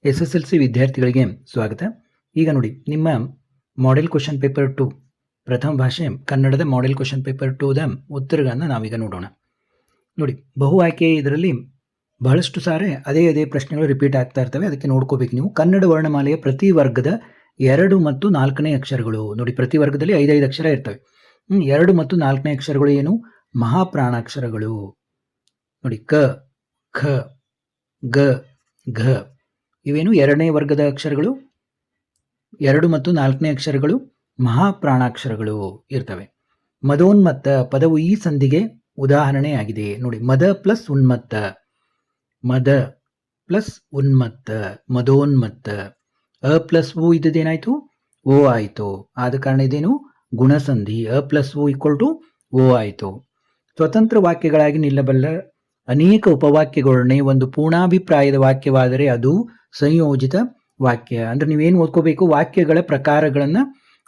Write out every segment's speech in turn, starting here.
SSLC ವಿದ್ಯಾರ್ಥಿಗಳಿಗೆ ಸ್ವಾಗತ. ಈಗ ನೋಡಿ, ನಿಮ್ಮ ಮಾಡೆಲ್ ಕ್ವೆಶ್ಚನ್ ಪೇಪರ್ 2 ಪ್ರಥಮ ಭಾಷೆ ಕನ್ನಡದ ಮಾಡೆಲ್ ಕ್ವೆಶ್ಚನ್ ಪೇಪರ್ 2ದ ಉತ್ತರಗಳನ್ನು ನಾವೀಗ ನೋಡೋಣ. ನೋಡಿ, ಬಹು ಆಯ್ಕೆ ಇದರಲ್ಲಿ ಬಹಳಷ್ಟು ಸಾರಿ ಅದೇ ಪ್ರಶ್ನೆಗಳು ರಿಪೀಟ್ ಆಗ್ತಾ ಇರ್ತವೆ. ಅದಕ್ಕೆ ನೋಡ್ಕೋಬೇಕು ನೀವು. ಕನ್ನಡ ವರ್ಣಮಾಲೆಯ ಪ್ರತಿ ವರ್ಗದ 2 ಮತ್ತು 4ನೇ ಅಕ್ಷರಗಳು. ನೋಡಿ, ಪ್ರತಿ ವರ್ಗದಲ್ಲಿ 5 ಅಕ್ಷರ ಇರ್ತವೆ. 2 ಮತ್ತು 4ನೇ ಅಕ್ಷರಗಳು ಏನು? ಮಹಾಪ್ರಾಣಾಕ್ಷರಗಳು. ನೋಡಿ, ಕ, ಖ, ಗ, ಘ ಇವೇನು 2ನೇ ವರ್ಗದ ಅಕ್ಷರಗಳು. 2 ಮತ್ತು 4ನೇ ಅಕ್ಷರಗಳು ಮಹಾಪ್ರಾಣಾಕ್ಷರಗಳು ಇರ್ತವೆ. ಮದೋನ್ಮತ್ತ ಪದವು ಈ ಸಂಧಿಗೆ ಉದಾಹರಣೆಯಾಗಿದೆ. ನೋಡಿ, ಮದ ಪ್ಲಸ್ ಉನ್ಮತ್ತ, ಮದ ಪ್ಲಸ್ ಉನ್ಮತ್ತ, ಮದೋನ್ಮತ್ತ. ಅ ಪ್ಲಸ್ ಉ ಇದ್ದೇನಾಯ್ತು? ಓ ಆಯಿತು. ಆದ ಕಾರಣ ಇದೇನು? ಗುಣಸಂಧಿ. A plus uh equal to ಓ ಆಯಿತು. ಸ್ವತಂತ್ರ ವಾಕ್ಯಗಳಾಗಿ ನಿಲ್ಲಬಲ್ಲ ಅನೇಕ ಉಪವಾಕ್ಯಗಳನ್ನೇ ಒಂದು ಪೂರ್ಣಾಭಿಪ್ರಾಯದ ವಾಕ್ಯವಾದರೆ ಅದು ಸಂಯೋಜಿತ ವಾಕ್ಯ. ಅಂದ್ರೆ ನೀವೇನು ಓದ್ಕೋಬೇಕು? ವಾಕ್ಯಗಳ ಪ್ರಕಾರಗಳನ್ನು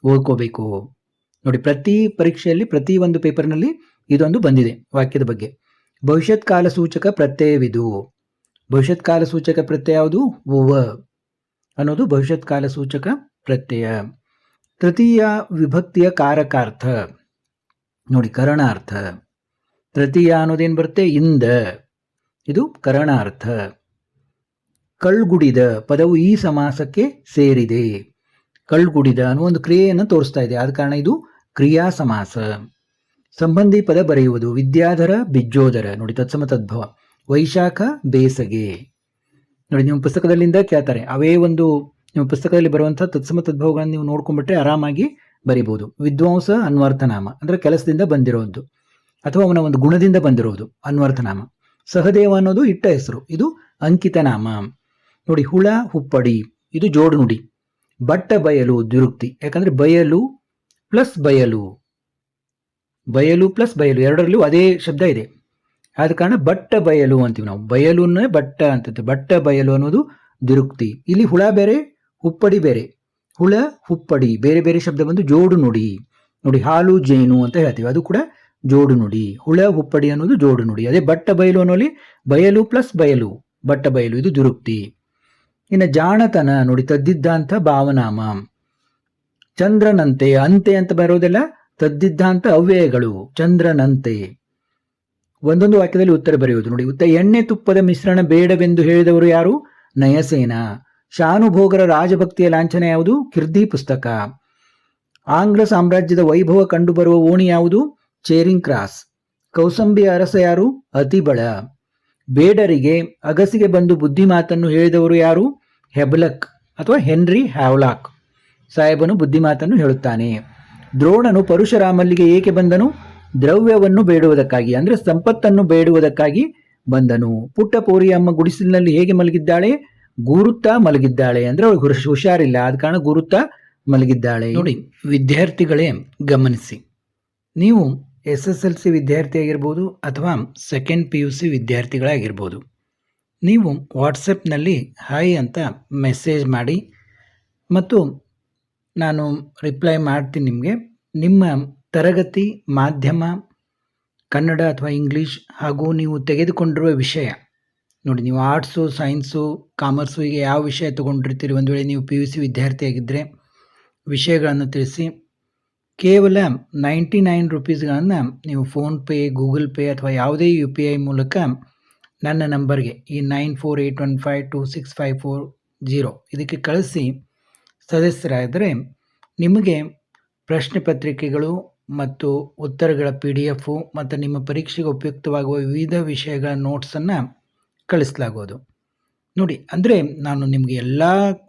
ಓದ್ಕೋಬೇಕು. ನೋಡಿ, ಪ್ರತಿ ಪರೀಕ್ಷೆಯಲ್ಲಿ ಪ್ರತಿ ಒಂದು ಪೇಪರ್ನಲ್ಲಿ ಇದೊಂದು ಬಂದಿದೆ ವಾಕ್ಯದ ಬಗ್ಗೆ. ಭವಿಷ್ಯತ್ ಕಾಲ ಸೂಚಕ ಪ್ರತ್ಯಯವಿದು. ಭವಿಷ್ಯತ್ ಕಾಲ ಸೂಚಕ ಪ್ರತ್ಯಯ ಯಾವುದು? ಉವ ಅನ್ನೋದು ಭವಿಷ್ಯತ್ ಕಾಲ ಸೂಚಕ ಪ್ರತ್ಯಯ. ತೃತೀಯ ವಿಭಕ್ತಿಯ ಕಾರಕಾರ್ಥ. ನೋಡಿ, ಕರಣಾರ್ಥ. ತೃತೀಯ ಅನ್ನೋದೇನು ಬರುತ್ತೆ? ಇಂದ. ಇದು ಕರಣಾರ್ಥ. ಕಳ್ಗುಡಿದ ಪದವು ಈ ಸಮಾಸಕ್ಕೆ ಸೇರಿದೆ. ಕಳ್ಗುಡಿದ ಅನ್ನೋ ಒಂದು ಕ್ರಿಯೆಯನ್ನು ತೋರಿಸ್ತಾ ಇದೆ. ಆದ ಕಾರಣ ಇದು ಕ್ರಿಯಾ ಸಮಾಸ. ಸಂಬಂಧಿ ಪದ ಬರೆಯುವುದು. ವಿದ್ಯಾಧರ ಬಿಜ್ಜೋದರ. ನೋಡಿ, ತತ್ಸಮ ತದ್ಭವ. ವೈಶಾಖ ಬೇಸಗೆ. ನೋಡಿ, ನಿಮ್ಮ ಪುಸ್ತಕದಲ್ಲಿಂದ ಕೇಳ್ತಾರೆ. ಅವೇ ಒಂದು ನಿಮ್ಮ ಪುಸ್ತಕದಲ್ಲಿ ಬರುವಂಥ ತತ್ಸಮ ತದ್ಭವಗಳನ್ನು ನೀವು ನೋಡ್ಕೊಂಡ್ಬಿಟ್ರೆ ಆರಾಮಾಗಿ ಬರಿಬೋದು. ವಿದ್ವಾಂಸ ಅನ್ವರ್ಥನಾಮ ಅಂದರೆ ಕೆಲಸದಿಂದ ಬಂದಿರೋದು ಅಥವಾ ಅವನ ಒಂದು ಗುಣದಿಂದ ಬಂದಿರೋದು ಅನ್ವರ್ಥನಾಮ. ಸಹದೇವ ಅನ್ನೋದು ಇಟ್ಟ ಹೆಸರು, ಇದು ಅಂಕಿತ ನಾಮ. ನೋಡಿ, ಹುಳ ಹುಪ್ಪಡಿ ಇದು ಜೋಡು ನುಡಿ. ಬಟ್ಟ ಬಯಲು ದ್ವಿರುಕ್ತಿ. ಯಾಕಂದ್ರೆ ಬಯಲು ಪ್ಲಸ್ ಬಯಲು, ಬಯಲು ಪ್ಲಸ್ ಬಯಲು ಎರಡರಲ್ಲೂ ಅದೇ ಶಬ್ದ ಇದೆ. ಆದ ಕಾರಣ ಬಟ್ಟ ಬಯಲು ಅಂತೀವಿ ನಾವು. ಬಯಲುನ್ನೇ ಬಟ್ಟ ಅಂತ. ಬಟ್ಟ ಬಯಲು ಅನ್ನೋದು ದ್ವಿರುಕ್ತಿ. ಇಲ್ಲಿ ಹುಳ ಬೇರೆ, ಹುಪ್ಪಡಿ ಬೇರೆ. ಹುಳ ಹುಪ್ಪಡಿ ಬೇರೆ ಬೇರೆ ಶಬ್ದ ಬಂದು ಜೋಡು ನುಡಿ. ನೋಡಿ, ಹಾಲು ಜೇನು ಅಂತ ಹೇಳ್ತೀವಿ, ಅದು ಕೂಡ ಜೋಡು ನುಡಿ. ಹುಳ ಹುಪ್ಪಡಿ ಅನ್ನೋದು ಜೋಡು ನುಡಿ. ಅದೇ ಬಟ್ಟ ಬಯಲು ಅನ್ನೋಲಿ ಬಯಲು ಪ್ಲಸ್ ಬಯಲು, ಬಟ್ಟ ಬಯಲು, ಇದು ದುರುಕ್ತಿ. ಇನ್ನು ಜಾಣತನ. ನೋಡಿ, ತದ್ದಿದ್ದಾಂತ ಭಾವನಾಮ. ಚಂದ್ರನಂತೆ, ಅಂತೆ ಅಂತ ಬರೋದೆಲ್ಲ ತದ್ದಿದ್ದಾಂತ ಅವ್ಯಯಗಳು. ಚಂದ್ರನಂತೆ. ಒಂದೊಂದು ವಾಕ್ಯದಲ್ಲಿ ಉತ್ತರ ಬರೆಯುವುದು. ನೋಡಿ, ಎಣ್ಣೆ ತುಪ್ಪದ ಮಿಶ್ರಣ ಬೇಡವೆಂದು ಹೇಳಿದವರು ಯಾರು? ನಯಸೇನ. ಶಾನುಭೋಗರ ರಾಜಭಕ್ತಿಯ ಲಾಂಛನ ಯಾವುದು? ಕಿರ್ದಿ ಪುಸ್ತಕ. ಆಂಗ್ಲ ಸಾಮ್ರಾಜ್ಯದ ವೈಭವ ಕಂಡುಬರುವ ಓಣಿ ಯಾವುದು? Charing cross. ಕೌಸಂಬಿಯ ಅರಸ ಯಾರು? ಅತಿಬಳ. ಬೇಡರಿಗೆ ಅಗಸಿಗೆ ಬಂದು ಬುದ್ಧಿ ಮಾತನ್ನು ಹೇಳಿದವರು ಯಾರು? ಹೆಬ್ಲಕ್ ಅಥವಾ ಹೆನ್ರಿ ಹ್ಯಾವ್ಲಾಕ್. ಸಾಹೇಬನು ಬುದ್ಧಿ ಮಾತನ್ನು ಹೇಳುತ್ತಾನೆ. ದ್ರೋಣನು ಪರಶುರಾಮಲ್ಲಿಗೆ ಏಕೆ ಬಂದನು? ದ್ರವ್ಯವನ್ನು ಬೇಡುವುದಕ್ಕಾಗಿ, ಅಂದ್ರೆ ಸಂಪತ್ತನ್ನು ಬೇಡುವುದಕ್ಕಾಗಿ ಬಂದನು. ಪುಟ್ಟ ಪೋರಿಯಮ್ಮ ಗುಡಿಸಲಿನಲ್ಲಿ ಹೇಗೆ ಮಲಗಿದ್ದಾಳೆ? ಗುರುತ್ತಾ ಮಲಗಿದ್ದಾಳೆ. ಅಂದ್ರೆ ಅವಳು ಹುಷಾರಿಲ್ಲ, ಆದ ಕಾರಣ ಗುರುತ್ತಾ ಮಲಗಿದ್ದಾಳೆ. ನೋಡಿ ವಿದ್ಯಾರ್ಥಿಗಳೇ, ಗಮನಿಸಿ. ನೀವು SSLC ವಿದ್ಯಾರ್ಥಿ ಆಗಿರ್ಬೋದು ಅಥವಾ ಸೆಕೆಂಡ್ PUC ವಿದ್ಯಾರ್ಥಿಗಳಾಗಿರ್ಬೋದು. ನೀವು ವಾಟ್ಸಪ್ನಲ್ಲಿ ಹಾಯ್ ಅಂತ ಮೆಸೇಜ್ ಮಾಡಿ ಮತ್ತು ನಾನು ರಿಪ್ಲೈ ಮಾಡ್ತೀನಿ ನಿಮಗೆ. ನಿಮ್ಮ ತರಗತಿ ಮಾಧ್ಯಮ ಕನ್ನಡ ಅಥವಾ ಇಂಗ್ಲೀಷ್ ಹಾಗೂ ನೀವು ತೆಗೆದುಕೊಂಡಿರುವ ವಿಷಯ. ನೋಡಿ, ನೀವು ಆರ್ಟ್ಸು, ಸೈನ್ಸು, ಕಾಮರ್ಸು ಹೀಗೆ ಯಾವ ವಿಷಯ ತೊಗೊಂಡಿರ್ತೀರಿ. ಒಂದು ವೇಳೆ ನೀವು PUC ವಿದ್ಯಾರ್ಥಿಯಾಗಿದ್ದರೆ ವಿಷಯಗಳನ್ನು ತಿಳಿಸಿ. ಕೇವಲ 99 ರೂಪೀಸ್ಗಳನ್ನು ನೀವು ಫೋನ್ಪೇ, ಗೂಗಲ್ ಪೇ ಅಥವಾ ಯಾವುದೇ UPI ಮೂಲಕ ನನ್ನ ನಂಬರ್ಗೆ ಈ 9481526540 ಇದಕ್ಕೆ ಕಳಿಸಿ ಸದಸ್ಯರಾದರೆ ನಿಮಗೆ ಪ್ರಶ್ನೆ ಪತ್ರಿಕೆಗಳು ಮತ್ತು ಉತ್ತರಗಳ PDF ಮತ್ತು ನಿಮ್ಮ ಪರೀಕ್ಷೆಗೆ ಉಪಯುಕ್ತವಾಗುವ ವಿವಿಧ ವಿಷಯಗಳ ನೋಟ್ಸನ್ನು ಕಳಿಸಲಾಗುವುದು. ನೋಡಿ, ಅಂದರೆ ನಾನು ನಿಮಗೆ ಎಲ್ಲ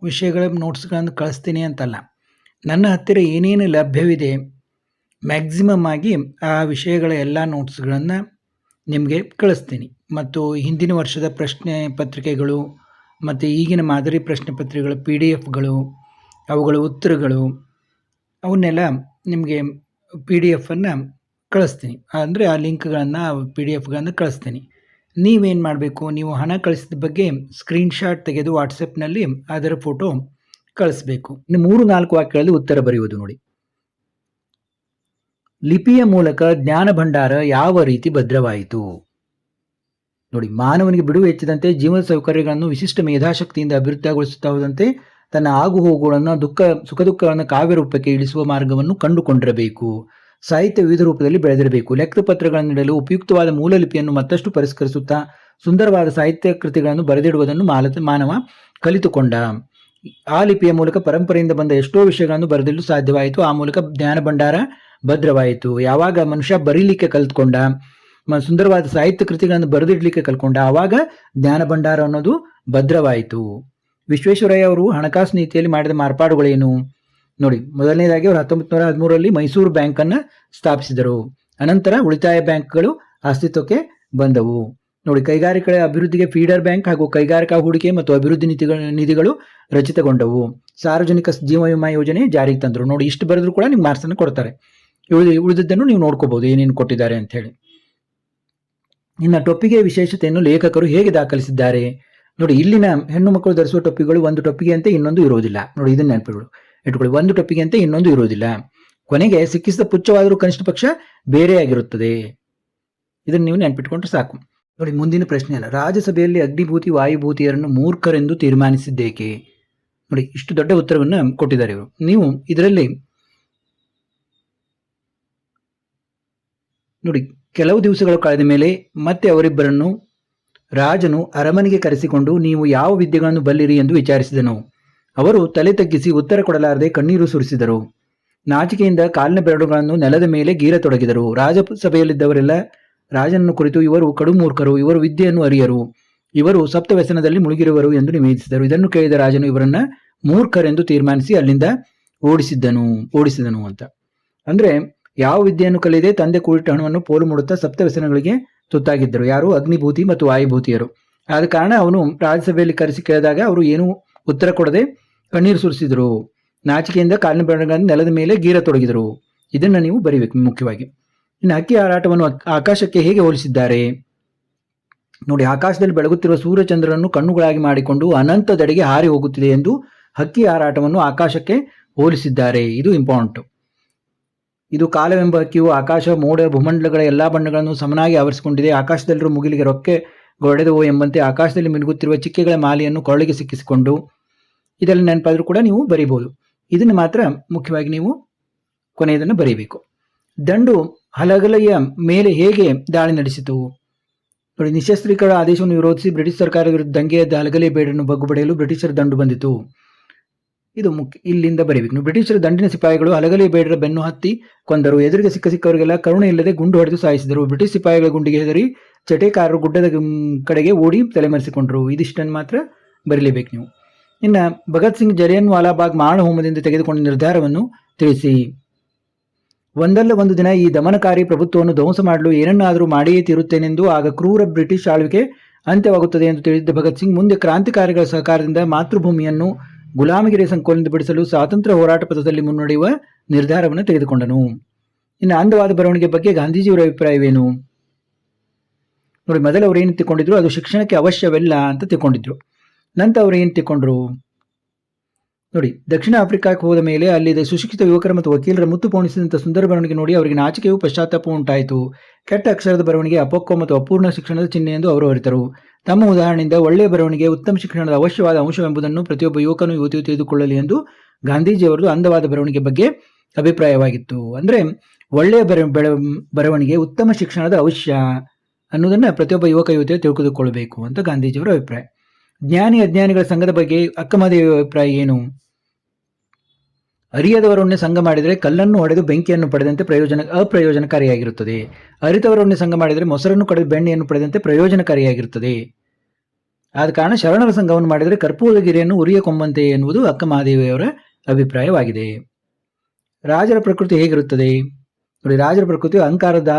ವಿಷಯಗಳ ನೋಟ್ಸ್ಗಳನ್ನು ಕಳಿಸ್ತೀನಿ ಅಂತಲ್ಲ. ನನ್ನ ಹತ್ತಿರ ಏನೇನು ಲಭ್ಯವಿದೆ ಮ್ಯಾಕ್ಸಿಮಮ್ ಆಗಿ ಆ ವಿಷಯಗಳ ಎಲ್ಲ ನೋಟ್ಸ್ಗಳನ್ನು ನಿಮಗೆ ಕಳಿಸ್ತೀನಿ. ಮತ್ತು ಹಿಂದಿನ ವರ್ಷದ ಪ್ರಶ್ನೆ ಪತ್ರಿಕೆಗಳು ಮತ್ತು ಈಗಿನ ಮಾದರಿ ಪ್ರಶ್ನೆ ಪತ್ರಿಕೆಗಳ PDFಗಳು, ಅವುಗಳ ಉತ್ತರಗಳು, ಅವನ್ನೆಲ್ಲ ನಿಮಗೆ PDF-ಅನ್ನು ಕಳಿಸ್ತೀನಿ. ಅಂದರೆ ಆ ಲಿಂಕ್ಗಳನ್ನು, PDFಗಳನ್ನು ಕಳಿಸ್ತೀನಿ. ನೀವೇನು ಮಾಡಬೇಕು? ನೀವು ಹಣ ಕಳಿಸಿದ ಬಗ್ಗೆ ಸ್ಕ್ರೀನ್ಶಾಟ್ ತೆಗೆದು ವಾಟ್ಸಪ್ನಲ್ಲಿ ಅದರ ಫೋಟೋ ಕಳಿಸ್ಬೇಕು. ಇನ್ನು 3-4 ವಾಕ್ಯಗಳಲ್ಲಿ ಉತ್ತರ ಬರೆಯುವುದು. ನೋಡಿ, ಲಿಪಿಯ ಮೂಲಕ ಜ್ಞಾನ ಭಂಡಾರ ಯಾವ ರೀತಿ ಭದ್ರವಾಯಿತು? ನೋಡಿ, ಮಾನವನಿಗೆ ಬಿಡುವು ಹೆಚ್ಚಿದಂತೆ ಜೀವನ ಸೌಕರ್ಯಗಳನ್ನು ವಿಶಿಷ್ಟ ಮೇಧಾಶಕ್ತಿಯಿಂದ ಅಭಿವೃದ್ಧಿಗೊಳಿಸುತ್ತಾ ಹೋದಂತೆ ತನ್ನ ಆಗು ಹೋಗುಗಳನ್ನು ಸುಖ ದುಃಖಗಳನ್ನು ಕಾವ್ಯ ರೂಪಕ್ಕೆ ಇಳಿಸುವ ಮಾರ್ಗವನ್ನು ಕಂಡುಕೊಂಡಿರಬೇಕು. ಸಾಹಿತ್ಯ ವಿವಿಧ ರೂಪದಲ್ಲಿ ಬೆಳೆದಿರಬೇಕು. ಲೆಕ್ಕಪತ್ರಗಳನ್ನು ನೀಡಲು ಉಪಯುಕ್ತವಾದ ಮೂಲಲಿಪಿಯನ್ನು ಮತ್ತಷ್ಟು ಪರಿಷ್ಕರಿಸುತ್ತಾ ಸುಂದರವಾದ ಸಾಹಿತ್ಯ ಕೃತಿಗಳನ್ನು ಬರೆದಿಡುವುದನ್ನು ಮಾನವ ಕಲಿತುಕೊಂಡ. ಆ ಲಿಪಿಯ ಮೂಲಕ ಪರಂಪರೆಯಿಂದ ಬಂದ ಎಷ್ಟೋ ವಿಷಯಗಳನ್ನು ಬರೆದಿಡಲು ಸಾಧ್ಯವಾಯಿತು. ಆ ಮೂಲಕ ಜ್ಞಾನ ಭಂಡಾರ ಭದ್ರವಾಯಿತು. ಯಾವಾಗ ಮನುಷ್ಯ ಬರೀಲಿಕ್ಕೆ ಕಲ್ತ್ಕೊಂಡ, ಸುಂದರವಾದ ಸಾಹಿತ್ಯ ಕೃತಿಗಳನ್ನು ಬರೆದಿಡ್ಲಿಕ್ಕೆ ಕಲ್ತ್ಕೊಂಡ, ಆವಾಗ ಜ್ಞಾನ ಭಂಡಾರ ಅನ್ನೋದು ಭದ್ರವಾಯಿತು. ವಿಶ್ವೇಶ್ವರಯ್ಯ ಅವರು ಹಣಕಾಸು ನೀತಿಯಲ್ಲಿ ಮಾಡಿದ ಮಾರ್ಪಾಡುಗಳೇನು ನೋಡಿ. ಮೊದಲನೇದಾಗಿ ಅವರು 1913ರಲ್ಲಿ ಮೈಸೂರು ಬ್ಯಾಂಕ್ ಅನ್ನು ಸ್ಥಾಪಿಸಿದರು. ಅನಂತರ ಉಳಿತಾಯ ಬ್ಯಾಂಕ್ಗಳು ಅಸ್ತಿತ್ವಕ್ಕೆ ಬಂದವು. ನೋಡಿ, ಕೈಗಾರಿಕೆಗಳ ಅಭಿವೃದ್ಧಿಗೆ ಫೀಡರ್ ಬ್ಯಾಂಕ್ ಹಾಗೂ ಕೈಗಾರಿಕಾ ಹೂಡಿಕೆ ಮತ್ತು ಅಭಿವೃದ್ಧಿ ನಿಧಿಗಳು ರಚಿತಗೊಂಡವು. ಸಾರ್ವಜನಿಕ ಜೀವ ವಿಮಾ ಯೋಜನೆ ಜಾರಿಗೆ ತಂದರು. ನೋಡಿ, ಇಷ್ಟು ಬರೆದ್ರು ಕೂಡ ನಿಮ್ಗೆ ಮಾರ್ಕ್ಸ್ ಅನ್ನು ಕೊಡ್ತಾರೆ. ಉಳಿದದ್ದನ್ನು ನೀವು ನೋಡ್ಕೋಬಹುದು ಏನೇನು ಕೊಟ್ಟಿದ್ದಾರೆ ಅಂತ ಹೇಳಿ. ಇನ್ನು ಟೊಪ್ಪಿಗೆ ವಿಶೇಷತೆಯನ್ನು ಲೇಖಕರು ಹೇಗೆ ದಾಖಲಿಸಿದ್ದಾರೆ ನೋಡಿ. ಇಲ್ಲಿನ ಹೆಣ್ಣು ಮಕ್ಕಳು ಧರಿಸುವ ಟೊಪ್ಪಿಗಳು ಒಂದು ಟೊಪ್ಪಿಗೆ ಅಂತೆ ಇನ್ನೊಂದು ಇರುವುದಿಲ್ಲ. ನೋಡಿ, ಇದನ್ನ ನೆನಪಿಗಳು ಇಟ್ಕೊಳ್ಳಿ. ಒಂದು ಟೊಪ್ಪಿಗೆ ಅಂತೆ ಇನ್ನೊಂದು ಇರುವುದಿಲ್ಲ. ಕೊನೆಗೆ ಸಿಕ್ಕಿಸಿದ ಪುಚ್ಚವಾದರೂ ಕನಿಷ್ಠ ಪಕ್ಷ ಬೇರೆಯಾಗಿರುತ್ತದೆ. ಇದನ್ನು ನೀವು ನೆನಪಿಟ್ಕೊಂಡ್ರೆ ಸಾಕು. ನೋಡಿ, ಮುಂದಿನ ಪ್ರಶ್ನೆ ಅಲ್ಲ. ರಾಜ್ಯಸಭೆಯಲ್ಲಿ ಅಗ್ನಿಭೂತಿ ವಾಯುಭೂತಿಯರನ್ನು ಮೂರ್ಖರೆಂದು ತೀರ್ಮಾನಿಸಿದ್ದೇಕೆ? ನೋಡಿ, ಇಷ್ಟು ದೊಡ್ಡ ಉತ್ತರವನ್ನು ಕೊಟ್ಟಿದ್ದಾರೆ ಇವರು. ನೀವು ಇದರಲ್ಲಿ ನೋಡಿ, ಕೆಲವು ದಿವಸಗಳು ಕಳೆದ ಮೇಲೆ ಮತ್ತೆ ಅವರಿಬ್ಬರನ್ನು ರಾಜನು ಅರಮನೆಗೆ ಕರೆಸಿಕೊಂಡು ನೀವು ಯಾವ ವಿದ್ಯೆಗಳನ್ನು ಬಲ್ಲಿರಿ ಎಂದು ವಿಚಾರಿಸಿದನು. ಅವರು ತಲೆ ತಗ್ಗಿಸಿ ಉತ್ತರ ಕೊಡಲಾರದೆ ಕಣ್ಣೀರು ಸುರಿಸಿದರು. ನಾಚಿಕೆಯಿಂದ ಕಾಲಿನ ಬೆರಳುಗಳನ್ನು ನೆಲದ ಮೇಲೆ ಗೀರತೊಡಗಿದರು. ರಾಜಸಭೆಯಲ್ಲಿದ್ದವರೆಲ್ಲ ರಾಜನನ್ನು ಕುರಿತು ಇವರು ಕಡುಮೂರ್ಖರು, ಇವರು ವಿದ್ಯೆಯನ್ನು ಅರಿಯರು, ಇವರು ಸಪ್ತವ್ಯಸನದಲ್ಲಿ ಮುಳುಗಿರುವರು ಎಂದು ನಿವೇದಿಸಿದರು. ಇದನ್ನು ಕೇಳಿದ ರಾಜನು ಇವರನ್ನ ಮೂರ್ಖರೆಂದು ತೀರ್ಮಾನಿಸಿ ಅಲ್ಲಿಂದ ಓಡಿಸಿದನು ಅಂತ. ಅಂದ್ರೆ ಯಾವ ವಿದ್ಯೆಯನ್ನು ಕಲಿಯದೆ ತಂದೆ ಕೂಡಿಟ್ಟ ಹಣವನ್ನು ಪೋಲು ಮಾಡುತ್ತಾ ಸಪ್ತವ್ಯಸನಗಳಿಗೆ ತುತ್ತಾಗಿದ್ದರು. ಯಾರು? ಅಗ್ನಿಭೂತಿ ಮತ್ತು ವಾಯುಭೂತಿಯರು. ಆದ ಕಾರಣ ಅವನು ರಾಜ್ಯಸಭೆಯಲ್ಲಿ ಕರೆಸಿ ಕೇಳಿದಾಗ ಅವರು ಏನೂ ಉತ್ತರ ಕೊಡದೆ ಕಣ್ಣೀರು ಸುರಿಸಿದರು. ನಾಚಿಕೆಯಿಂದ ಕಾಲಿನ ಬೆರಳುಗಳನ್ನು ನೆಲದ ಮೇಲೆ ಗೀರತೊಡಗಿದರು. ಇದನ್ನ ನೀವು ಬರೀಬೇಕು ಮುಖ್ಯವಾಗಿ. ಇನ್ನು ಹಕ್ಕಿ ಹಾರಾಟವನ್ನು ಆಕಾಶಕ್ಕೆ ಹೇಗೆ ಹೋಲಿಸಿದ್ದಾರೆ ನೋಡಿ. ಆಕಾಶದಲ್ಲಿ ಬೆಳಗುತ್ತಿರುವ ಸೂರ್ಯಚಂದ್ರನನ್ನು ಕಣ್ಣುಗಳಾಗಿ ಮಾಡಿಕೊಂಡು ಅನಂತದೆಡೆಗೆ ಹಾರಿ ಹೋಗುತ್ತಿದೆ ಎಂದು ಹಕ್ಕಿ ಹಾರಾಟವನ್ನು ಆಕಾಶಕ್ಕೆ ಹೋಲಿಸಿದ್ದಾರೆ. ಇದು ಇಂಪಾರ್ಟೆಂಟ್. ಇದು ಕಾಲವೆಂಬ ಹಕ್ಕಿಯು ಆಕಾಶ, ಮೋಡ, ಭೂಮಂಡಲಗಳ ಎಲ್ಲಾ ಬಣ್ಣಗಳನ್ನು ಸಮನಾಗಿ ಆವರಿಸಿಕೊಂಡಿದೆ. ಆಕಾಶದಲ್ಲಿರುವ ಮುಗಿಲಿಗೆ ರೊಕ್ಕೆ ಗೊಡೆದವು ಎಂಬಂತೆ ಆಕಾಶದಲ್ಲಿ ಮಿನುಗುತ್ತಿರುವ ಚಿಕ್ಕೆಗಳ ಮಾಲೆಯನ್ನು ಕೊರಳಿಗೆ ಸಿಕ್ಕಿಸಿಕೊಂಡು, ಇದೆಲ್ಲ ನೆನಪಾದರೂ ಕೂಡ ನೀವು ಬರೀಬಹುದು. ಇದನ್ನು ಮಾತ್ರ ಮುಖ್ಯವಾಗಿ ನೀವು ಕೊನೆಯದನ್ನು ಬರೀಬೇಕು. ದಂಡು ಹಲಗಲೆಯ ಮೇಲೆ ಹೇಗೆ ದಾಳಿ ನಡೆಸಿತು ನೋಡಿ. ನಿಶಸ್ತ್ರೀಕರಣ ಆದೇಶವನ್ನು ವಿರೋಧಿಸಿ ಬ್ರಿಟಿಷ್ ಸರ್ಕಾರದ ವಿರುದ್ಧ ದಂಗೆ ಎದ್ದ ಹಲಗಲೆ ಬೇಡನ್ನು ಬಗ್ಗುಬಡಿಯಲು ಬ್ರಿಟಿಷರ ದಂಡು ಬಂದಿತು. ಇದು ಮುಖ್ಯ, ಇಲ್ಲಿಂದ ಬರೀಬೇಕು. ಬ್ರಿಟಿಷರ ದಂಡಿನ ಸಿಪಾಯಿಗಳು ಹಲಗಲೆ ಬೇಡರ ಬೆನ್ನು ಹತ್ತಿ ಕೊಂದರು. ಎದುರಿಗೆ ಸಿಕ್ಕವರಿಗೆಲ್ಲ ಕರುಣೆ ಇಲ್ಲದೆ ಗುಂಡು ಹೊಡೆದು ಸಾಯಿಸಿದರು. ಬ್ರಿಟಿಷ್ ಸಿಪಾಯಿಗಳ ಗುಂಡಿಗೆ ಹೆದರಿ ಚಟೇಕಾರರು ಗುಡ್ಡದ ಕಡೆಗೆ ಓಡಿ ತಲೆಮರೆಸಿಕೊಂಡರು. ಇದಿಷ್ಟನ್ನು ಮಾತ್ರ ಬರೀಲೇಬೇಕು ನೀವು. ಇನ್ನು ಭಗತ್ ಸಿಂಗ್ ಜಲಿಯನ್ ವಾಲಾಬಾಗ್ ಮಾರಣ ಹೋಮದಿಂದ ತೆಗೆದುಕೊಂಡ ನಿರ್ಧಾರವನ್ನು ತಿಳಿಸಿ. ಒಂದಲ್ಲ ಒಂದು ದಿನ ಈ ದಮನಕಾರಿ ಪ್ರಭುತ್ವವನ್ನು ಧ್ವಂಸ ಮಾಡಲು ಏನನ್ನಾದರೂ ಮಾಡಿಯೇ ತೀರುತ್ತೇನೆಂದು, ಆಗ ಕ್ರೂರ ಬ್ರಿಟಿಷ್ ಆಳ್ವಿಕೆ ಅಂತ್ಯವಾಗುತ್ತದೆ ಎಂದು ತಿಳಿದಿದ್ದ ಭಗತ್ ಸಿಂಗ್ ಮುಂದೆ ಕ್ರಾಂತಿಕಾರಿಗಳ ಸಹಕಾರದಿಂದ ಮಾತೃಭೂಮಿಯನ್ನು ಗುಲಾಮಗಿರಿ ಸಂಕೋಲದಿಂದ ಬಿಡಿಸಲು ಸ್ವಾತಂತ್ರ್ಯ ಹೋರಾಟ ಪಥದಲ್ಲಿ ಮುನ್ನಡೆಯುವ ನಿರ್ಧಾರವನ್ನು ತೆಗೆದುಕೊಂಡನು. ಇನ್ನು ಅಂದವಾದ ಬರವಣಿಗೆ ಬಗ್ಗೆ ಗಾಂಧೀಜಿಯವರ ಅಭಿಪ್ರಾಯವೇನು ನೋಡಿ. ಮೊದಲು ಅವರು ಏನು ತಿಳ್ಕೊಂಡಿದ್ರು, ಅದು ಶಿಕ್ಷಣಕ್ಕೆ ಅವಶ್ಯವಿಲ್ಲ ಅಂತ ತಿಳ್ಕೊಂಡಿದ್ರು. ನಂತರ ಅವರು ಏನು ತಿಳ್ಕೊಂಡ್ರು ನೋಡಿ. ದಕ್ಷಿಣ ಆಫ್ರಿಕಾಕ್ಕೆ ಹೋದ ಮೇಲೆ ಅಲ್ಲಿದ್ದ ಸುಶಿಕ್ಷಿತ ಯುವಕರ ಮತ್ತು ವಕೀಲರ ಮುತ್ತು ಪೋಣಿಸಿದಂಥ ಸುಂದರ ಬರವಣಿಗೆ ನೋಡಿ ಅವರಿಗೆ ನಾಚಿಕೆಯೂ ಪಶ್ಚಾತ್ತಾಪವೂ ಉಂಟಾಯಿತು. ಕೆಟ್ಟ ಅಕ್ಷರದ ಬರವಣಿಗೆ ಅಪಕ್ವ ಮತ್ತು ಅಪೂರ್ಣ ಶಿಕ್ಷಣದ ಚಿಹ್ನೆ ಎಂದು ಅವರು ಅರಿತರು. ತಮ್ಮ ಉದಾಹರಣೆಯಿಂದ ಒಳ್ಳೆಯ ಬರವಣಿಗೆ ಉತ್ತಮ ಶಿಕ್ಷಣದ ಅವಶ್ಯವಾದ ಅಂಶವೆಂಬುದನ್ನು ಪ್ರತಿಯೊಬ್ಬ ಯುವಕನು ಯುವತಿಯು ತಿಳಿದುಕೊಳ್ಳಲಿ ಎಂದು ಗಾಂಧೀಜಿಯವರದು ಅಂದವಾದ ಬರವಣಿಗೆ ಬಗ್ಗೆ ಅಭಿಪ್ರಾಯವಾಗಿತ್ತು. ಅಂದರೆ ಒಳ್ಳೆಯ ಬರವಣಿಗೆ ಉತ್ತಮ ಶಿಕ್ಷಣದ ಅವಶ್ಯ ಅನ್ನೋದನ್ನು ಪ್ರತಿಯೊಬ್ಬ ಯುವಕ ಯುವತಿಯು ತಿಳ್ಕೊಳ್ಳಬೇಕು ಅಂತ ಗಾಂಧೀಜಿಯವರ ಅಭಿಪ್ರಾಯ. ಜ್ಞಾನಿ ಅಜ್ಞಾನಿಗಳ ಸಂಘದ ಬಗ್ಗೆ ಅಕ್ಕಮಹಾದೇವಿಯ ಅಭಿಪ್ರಾಯ ಏನು? ಅರಿಯದವರೊನ್ನೆ ಸಂಘ ಮಾಡಿದರೆ ಕಲ್ಲನ್ನು ಹೊಡೆದು ಬೆಂಕಿಯನ್ನು ಪಡೆದಂತೆ ಅಪ್ರಯೋಜನಕಾರಿಯಾಗಿರುತ್ತದೆ. ಅರಿತವರೊನ್ನೆ ಸಂಘ ಮಾಡಿದರೆ ಮೊಸರನ್ನು ಕಡೆದು ಬೆಣ್ಣೆಯನ್ನು ಪಡೆದಂತೆ ಪ್ರಯೋಜನಕಾರಿಯಾಗಿರುತ್ತದೆ. ಆದ ಕಾರಣ ಶರಣರ ಸಂಘವನ್ನು ಮಾಡಿದರೆ ಕರ್ಪೂರದ ಗಿರಿಯನ್ನು ಉರಿಯ ಕೊಂಬಂತೆ ಎನ್ನುವುದು ಅಕ್ಕ ಮಹಾದೇವಿಯವರ ಅಭಿಪ್ರಾಯವಾಗಿದೆ. ರಾಜರ ಪ್ರಕೃತಿ ಹೇಗಿರುತ್ತದೆ ನೋಡಿ. ರಾಜರ ಪ್ರಕೃತಿ ಅಹಂಕಾರದ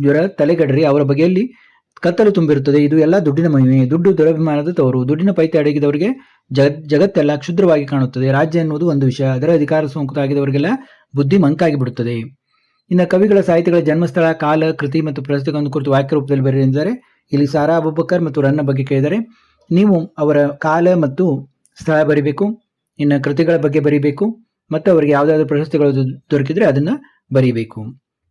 ಜ್ವರ ತಲೆಗಡರಿ ಅವರ ಬಗೆಯಲ್ಲಿ ಕತ್ತಲು ತುಂಬಿರುತ್ತದೆ. ಇದು ಎಲ್ಲ ದುಡ್ಡಿನ ಮಹಿಮೆ. ದುಡ್ಡು ದುರಭಿಮಾನದ ತವರು. ದುಡ್ಡಿನ ಪೈತೆ ಅಡಗಿದವರಿಗೆ ಜಗತ್ತೆಲ್ಲ ಕ್ಷುದ್ರವಾಗಿ ಕಾಣುತ್ತದೆ. ರಾಜ್ಯ ಎನ್ನುವುದು ಒಂದು ವಿಷಯ. ಅದರ ಅಧಿಕಾರ ಸೋಂಕು ಆಗಿದವರಿಗೆಲ್ಲ ಬುದ್ಧಿ ಮಂಕಾಗಿ ಬಿಡುತ್ತದೆ. ಇನ್ನು ಕವಿಗಳ ಸಾಹಿತ್ಯಗಳ ಜನ್ಮಸ್ಥಳ, ಕಾಲ, ಕೃತಿ ಮತ್ತು ಪ್ರಸ್ತುತಗಳನ್ನು ಕುರಿತು ವಾಕ್ಯ ರೂಪದಲ್ಲಿ ಬರೆದಿದ್ದಾರೆ. ಇಲ್ಲಿ ಸಾರಾ ಅಬೂಬಕರ್ ಮತ್ತು ರನ್ನ ಬಗ್ಗೆ ಕೇಳಿದರೆ ನೀವು ಅವರ ಕಾಲ ಮತ್ತು ಸ್ಥಳ ಬರಿಬೇಕು. ಇನ್ನು ಕೃತಿಗಳ ಬಗ್ಗೆ ಬರೀಬೇಕು ಮತ್ತು ಅವರಿಗೆ ಯಾವುದಾದ್ರೂ ಪ್ರಶಸ್ತಿಗಳು ದೊರಕಿದ್ರೆ ಅದನ್ನ ಬರೀಬೇಕು.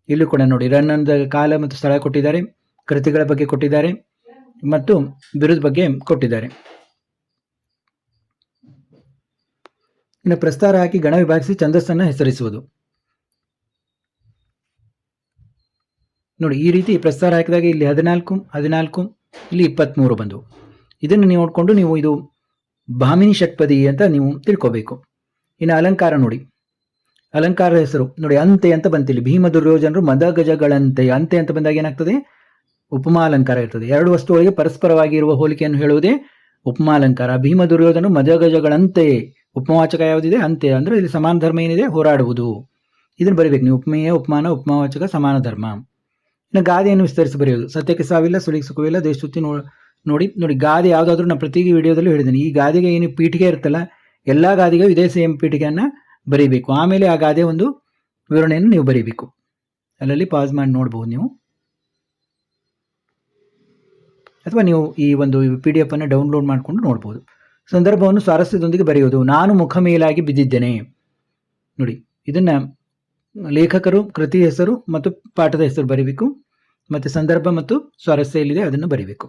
ಇಲ್ಲೂ ಕೂಡ ನೋಡಿ ರನ್ನದ ಕಾಲ ಮತ್ತು ಸ್ಥಳ ಕೊಟ್ಟಿದ್ದಾರೆ, ಕೃತಿಗಳ ಬಗ್ಗೆ ಕೊಟ್ಟಿದ್ದಾರೆ. ಮತ್ತು ಬಿರುದು ಬಗ್ಗೆ ಕೊಟ್ಟಿದ್ದಾರೆ. ಇನ್ನು ಪ್ರಸ್ತಾರ ಹಾಕಿ ಗಣ ವಿಭಾಗಿಸಿ ಛಂದಸ್ಸನ್ನು ಹೆಸರಿಸುವುದು. ನೋಡಿ, ಈ ರೀತಿ ಪ್ರಸ್ತಾರ ಹಾಕಿದಾಗ ಇಲ್ಲಿ 14 ಇಲ್ಲಿ 23 ಬಂದವು. ಇದನ್ನು ನೀವು ನೋಡಿಕೊಂಡು ನೀವು ಇದು ಭಾಮಿನಿ ಷಟ್ಪದಿ ಅಂತ ನೀವು ತಿಳ್ಕೋಬೇಕು. ಇನ್ನು ಅಲಂಕಾರ ನೋಡಿ, ಅಲಂಕಾರದ ಹೆಸರು ನೋಡಿ, ಅಂತೆ ಅಂತ ಬಂತಿಲ್ಲಿ. ಭೀಮ ದುರ್ಯೋಧನರು ಮದಗಜಗಳಂತೆ. ಅಂತೆ ಅಂತ ಬಂದಾಗ ಏನಾಗ್ತದೆ? ಉಪಮಾಲಂಕಾರ ಇರ್ತದೆ. ಎರಡು ವಸ್ತುಗಳಿಗೆ ಪರಸ್ಪರವಾಗಿ ಇರುವ ಹೋಲಿಕೆಯನ್ನು ಹೇಳುವುದೇ ಉಪಮಾಲಂಕಾರ. ಭೀಮ ದುರ್ಯೋಧನರು ಮದಗಜಗಳಂತೆ. ಉಪಮಾವಾಚಕ ಯಾವುದಿದೆ? ಅಂತೆ. ಅಂದ್ರೆ ಇಲ್ಲಿ ಸಮಾನ ಧರ್ಮ ಏನಿದೆ? ಹೋರಾಡುವುದು. ಇದನ್ನು ಬರೀಬೇಕು ನೀವು. ಉಪಮೇಯ, ಉಪಮಾನ, ಉಪಮಾವಾಚಕ, ಸಮಾನ ಧರ್ಮ. ಇನ್ನು ಗಾದೆಯನ್ನು ವಿಸ್ತರಿಸಿ ಬರೆಯೋದು. ಸತ್ಯಕ್ಕೆ ಸಾವಿಲ್ಲ, ಸುಳಿಗೆ ಸುಖವಿಲ್ಲ, ದೇಶಸುತ್ತಿ ನೋಡಿ ಗಾದೆ ಯಾವುದಾದ್ರೂ ನಾನು ಪ್ರತಿ ವಿಡಿಯೋದಲ್ಲೂ ಹೇಳಿದ್ದೀನಿ. ಈ ಗಾದೆಗೆ ಏನು ಪೀಠಿಕೆ ಇರುತ್ತಲ್ಲ, ಎಲ್ಲ ಗಾದೆಗೂ ಇದೇ ಸೇಮ್ ಪೀಠಿಕೆಯನ್ನು ಬರೀಬೇಕು. ಆಮೇಲೆ ಆ ಗಾದೆ ಒಂದು ವಿವರಣೆಯನ್ನು ನೀವು ಬರೀಬೇಕು. ಅಲ್ಲಲ್ಲಿ ಪಾಸ್ ಮಾಡಿ ನೋಡ್ಬೋದು ನೀವು, ಅಥವಾ ನೀವು ಈ ಒಂದು PDF ಅನ್ನು ಡೌನ್ಲೋಡ್ ಮಾಡಿಕೊಂಡು ನೋಡ್ಬೋದು. ಸಂದರ್ಭವನ್ನು ಸ್ವಾರಸ್ಯದೊಂದಿಗೆ ಬರೆಯುವುದು. ನಾನು ಮುಖ ಮೇಲಾಗಿ ಬಿದ್ದಿದ್ದೇನೆ. ನೋಡಿ, ಇದನ್ನ ಲೇಖಕರು, ಕೃತಿ ಹೆಸರು ಮತ್ತು ಪಾಠದ ಹೆಸರು ಬರೀಬೇಕು. ಮತ್ತು ಸಂದರ್ಭ ಮತ್ತು ಸ್ವಾರಸ್ಯ ಎಲ್ಲಿದೆ ಅದನ್ನು ಬರೀಬೇಕು.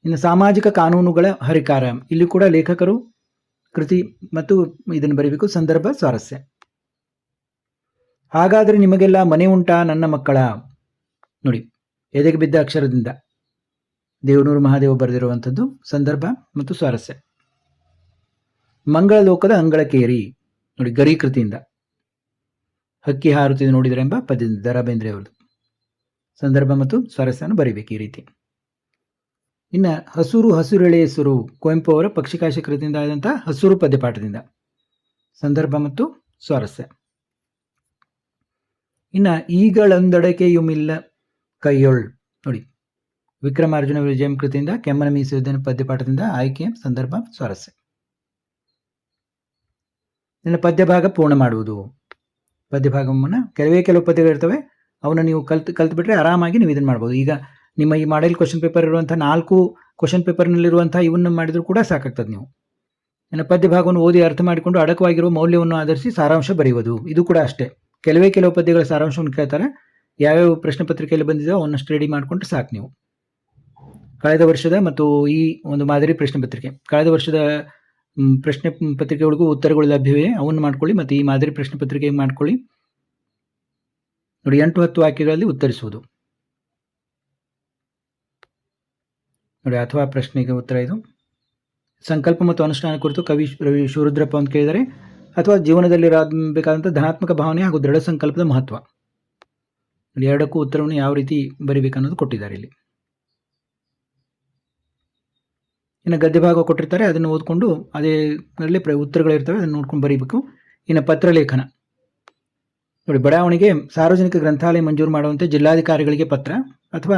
ಇನ್ನು ಸಾಮಾಜಿಕ ಕಾನೂನುಗಳ ಹರಿಕಾರ, ಇಲ್ಲಿ ಕೂಡ ಲೇಖಕರು, ಕೃತಿ ಮತ್ತು ಇದನ್ನು ಬರೀಬೇಕು. ಸಂದರ್ಭ, ಸ್ವಾರಸ್ಯ. ಹಾಗಾದರೆ ನಿಮಗೆಲ್ಲ ಮನೆ ಉಂಟಾ ನನ್ನ ಮಕ್ಕಳ? ನೋಡಿ, ಎದೆಗೆ ಬಿದ್ದ ಅಕ್ಷರದಿಂದ ದೇವನೂರು ಮಹಾದೇವ ಬರೆದಿರುವಂಥದ್ದು. ಸಂದರ್ಭ ಮತ್ತು ಸ್ವಾರಸ್ಯ. ಮಂಗಳ ಲೋಕದ ಅಂಗಳಕೇರಿ, ನೋಡಿ, ಗರಿ ಕೃತಿಯಿಂದ. ಹಕ್ಕಿ ಹಾರುತ್ತಿದೆ ನೋಡಿದರೆ ಎಂಬ ಪದ್ಯದಿಂದ, ದ ರಾ ಬೇಂದ್ರೆ ಅವರದು. ಸಂದರ್ಭ ಮತ್ತು ಸ್ವಾರಸ್ಯವನ್ನು ಬರೀಬೇಕು ಈ ರೀತಿ. ಇನ್ನು ಹಸುರು ಹಸುರೆಳೆ ಹೆಸರು, ಕುವೆಂಪು ಅವರ ಪಕ್ಷಿಕಾಶಿ ಕೃತಿಯಿಂದ ಆದಂತಹ ಹಸುರು ಪದ್ಯಪಾಠದಿಂದ. ಸಂದರ್ಭ ಮತ್ತು ಸ್ವಾರಸ್ಯ. ಇನ್ನು ಈಗಳೊಂದಡಕೆಯುಮಿಲ್ಲ ಕೈಯೊಳ್, ನೋಡಿ, ವಿಕ್ರಮಾರ್ಜುನ ವಿಜಯಂ ಕೃತಿಯಿಂದ. ಕೆಮ್ಮನ ಮೀಸುವುದೇನು ಪದ್ಯಪಾಠದಿಂದ. ಆಯ್ಕೆ, ಸಂದರ್ಭ, ಸ್ವಾರಸ್ಯ. ಇನ್ನು ಪದ್ಯಭಾಗ ಪೂರ್ಣ ಮಾಡುವುದು. ಪದ್ಯಭಾಗವನ್ನು ಕೆಲವು ಪದ್ಯಗಳಿರ್ತವೆ, ಅವನ್ನ ನೀವು ಕಲ್ತ್ಬಿಟ್ರೆ ಆರಾಮಾಗಿ ನೀವು ಇದನ್ನು ಮಾಡ್ಬೋದು. ಈಗ ನಿಮ್ಮ ಈ ಮಾಡೆಲ್ ಕ್ವಶನ್ ಪೇಪರ್ ಇರುವಂಥ 4 ಕ್ವಶನ್ ಪೇಪರ್ನಲ್ಲಿರುವಂಥ ಇವನ್ನ ಮಾಡಿದರೂ ಕೂಡ ಸಾಕಾಗ್ತದೆ ನೀವು. ಇನ್ನು ಪದ್ಯಭಾಗವನ್ನು ಓದಿ ಅರ್ಥ ಮಾಡಿಕೊಂಡು ಅಡಕವಾಗಿರುವ ಮೌಲ್ಯವನ್ನು ಆಧರಿಸಿ ಸಾರಾಂಶ ಬರೆಯುವುದು. ಇದು ಕೂಡ ಅಷ್ಟೇ. ಕೆಲವು ಪದ್ಯಗಳ ಸಾರಾಂಶವನ್ನು ಕೇಳ್ತಾರೆ. ಯಾವ್ಯಾವ ಪ್ರಶ್ನೆ ಪತ್ರಿಕೆಯಲ್ಲಿ ಬಂದಿದೆಯೋ ಅವನ್ನ ಸ್ಟಡಿ ಮಾಡಿಕೊಂಡ್ರೆ ಸಾಕು ನೀವು. ಕಳೆದ ವರ್ಷದ ಮತ್ತು ಈ ಒಂದು ಮಾದರಿ ಪ್ರಶ್ನೆ ಪತ್ರಿಕೆ, ಕಳೆದ ವರ್ಷದ ಪ್ರಶ್ನೆ ಪತ್ರಿಕೆಗಳಿಗೂ ಉತ್ತರಗಳು ಲಭ್ಯವೇ, ಅವನ್ನು ಮಾಡ್ಕೊಳ್ಳಿ. ಮತ್ತು ಈ ಮಾದರಿ ಪ್ರಶ್ನೆ ಪತ್ರಿಕೆ ಮಾಡ್ಕೊಳ್ಳಿ. ನೋಡಿ, 8-10 ವಾಕ್ಯಗಳಲ್ಲಿ ಉತ್ತರಿಸುವುದು. ನೋಡಿ, ಅಥವಾ ಪ್ರಶ್ನೆಗೆ ಉತ್ತರ ಇದು. ಸಂಕಲ್ಪ ಮತ್ತು ಅನುಷ್ಠಾನ ಕುರಿತು ಕವಿ ರವಿ ಶಿವರುದ್ರಪ್ಪ ಅಂತ ಕೇಳಿದರೆ, ಅಥವಾ ಜೀವನದಲ್ಲಿ ಬೇಕಾದಂಥ ಧನಾತ್ಮಕ ಭಾವನೆ ಹಾಗೂ ದೃಢ ಸಂಕಲ್ಪದ ಮಹತ್ವ. ನೋಡಿ, ಎರಡಕ್ಕೂ ಉತ್ತರವನ್ನು ಯಾವ ರೀತಿ ಬರೀಬೇಕನ್ನೋದು ಕೊಟ್ಟಿದ್ದಾರೆ ಇಲ್ಲಿ. ಇನ್ನು ಗದ್ಯ ಭಾಗ ಕೊಟ್ಟಿರ್ತಾರೆ, ಅದನ್ನು ಓದ್ಕೊಂಡು ಅದರಲ್ಲಿ ಉತ್ತರಗಳಿರ್ತವೆ, ಅದನ್ನು ನೋಡ್ಕೊಂಡು ಬರೀಬೇಕು. ಇನ್ನು ಪತ್ರಲೇಖನ ನೋಡಿ, ಬಡಾವಣೆಗೆ ಸಾರ್ವಜನಿಕ ಗ್ರಂಥಾಲಯ ಮಂಜೂರು ಮಾಡುವಂತೆ ಜಿಲ್ಲಾಧಿಕಾರಿಗಳಿಗೆ ಪತ್ರ, ಅಥವಾ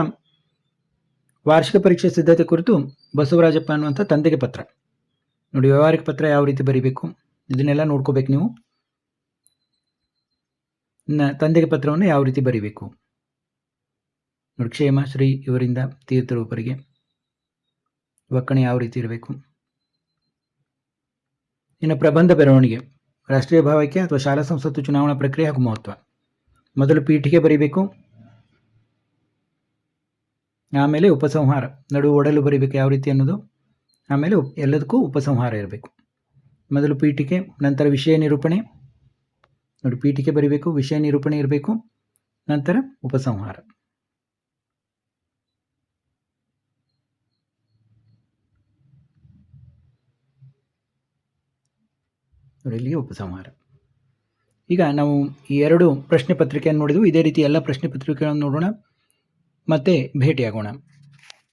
ವಾರ್ಷಿಕ ಪರೀಕ್ಷೆ ಸಿದ್ಧತೆ ಕುರಿತು ಬಸವರಾಜಪ್ಪ ಅನ್ನುವಂಥ ತಂದೆಗೆ ಪತ್ರ. ನೋಡಿ, ವ್ಯವಹಾರಿಕ ಪತ್ರ ಯಾವ ರೀತಿ ಬರೀಬೇಕು ಇದನ್ನೆಲ್ಲ ನೋಡ್ಕೋಬೇಕು ನೀವು. ಇನ್ನು ತಂದೆಗೆ ಪತ್ರವನ್ನು ಯಾವ ರೀತಿ ಬರೀಬೇಕು ನೋಡಿ. ಕ್ಷೇಮ ಶ್ರೀ ಇವರಿಂದ ತೀರ್ಥರೂಪರಿಗೆ ಒಕ್ಕಣೆ ಯಾವ ರೀತಿ ಇರಬೇಕು. ಇನ್ನು ಪ್ರಬಂಧ ಬರವಣಿಗೆ, ರಾಷ್ಟ್ರೀಯ ಭಾವೈಕ್ಯ ಅಥವಾ ಶಾಲಾ ಸಂಸತ್ತು ಚುನಾವಣಾ ಪ್ರಕ್ರಿಯೆ ಹಾಗೂ ಮಹತ್ವ. ಮೊದಲು ಪೀಠಿಕೆ ಬರೀಬೇಕು, ಆಮೇಲೆ ಉಪಸಂಹಾರ, ನಡುವೆ ಒಡಲು ಬರೀಬೇಕು ಯಾವ ರೀತಿ ಅನ್ನೋದು, ಆಮೇಲೆ ಎಲ್ಲದಕ್ಕೂ ಉಪಸಂಹಾರ ಇರಬೇಕು. ಮೊದಲು ಪೀಠಿಕೆ, ನಂತರ ವಿಷಯ ನಿರೂಪಣೆ. ನೋಡಿ, ಪೀಠಿಕೆ ಬರೀಬೇಕು, ವಿಷಯ ನಿರೂಪಣೆ ಇರಬೇಕು, ನಂತರ ಉಪಸಂಹಾರ. ನೋಡಿ, ಇಲ್ಲಿಗೆ ಉಪಸಂಹಾರ. ಈಗ ನಾವು ಈ 2 ಪ್ರಶ್ನೆ ಪತ್ರಿಕೆಯನ್ನು ನೋಡಿದ್ವು. ಇದೇ ರೀತಿ ಎಲ್ಲ ಪ್ರಶ್ನೆ ಪತ್ರಿಕೆಗಳನ್ನು ನೋಡೋಣ, ಮತ್ತೆ ಭೇಟಿಯಾಗೋಣ.